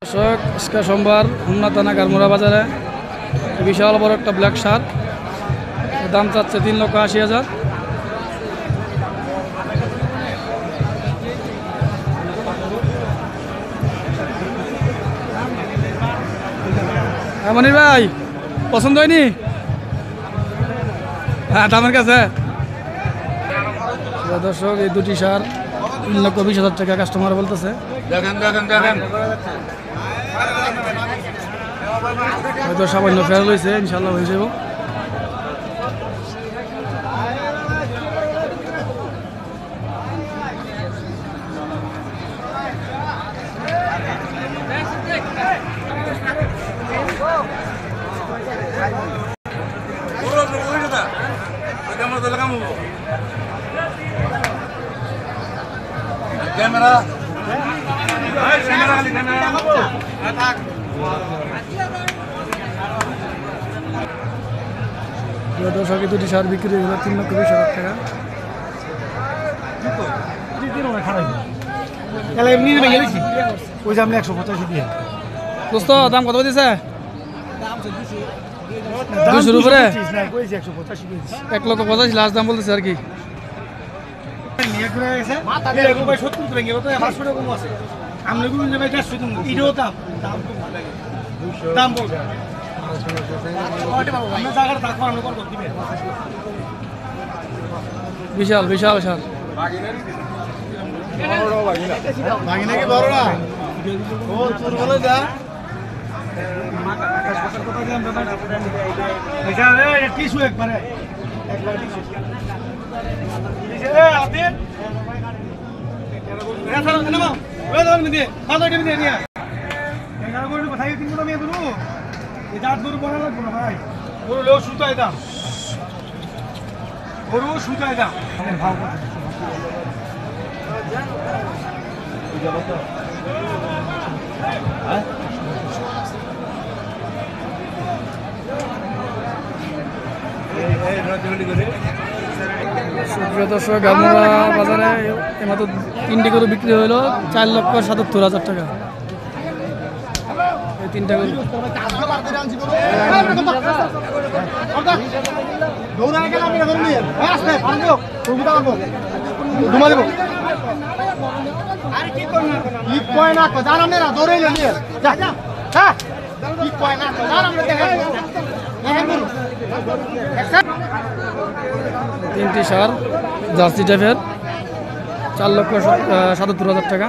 দর্শক, আজকে সোমবার হোমনা থানা গারমুরা বাজারে বিশাল বড় একটা ব্ল্যাক শার্ট, দাম চাচ্ছে 3,80,000। মনির ভাই, পছন্দ হয়নি? হ্যাঁ, দামের কাছে। দর্শক, এই দুটি শার্ট 3,20,000 টাকা কাস্টমার বলতেছে। হয়তো সামান্য ফেল হয়েছে, ইনশাল্লাহ হয়ে যাব। ক্যামেরা দর্শক, দুটি শার্ট বিক্রি হয়ে গেল 3,20,000 টাকা। দোস্ত, দাম কত দিছে? 200 উপরে, 1,85,000 লাস্ট দাম বলতেছে আর কি। বিশাল বিশাল সার দর্শক, গারমুরা বাজারে এমাত্র 3টি গরু বিক্রি হলো 4,77,000 টাকা। এই 3টা গরু তিনটি সার জার্সি টাইপের 4,77,000 টাকা।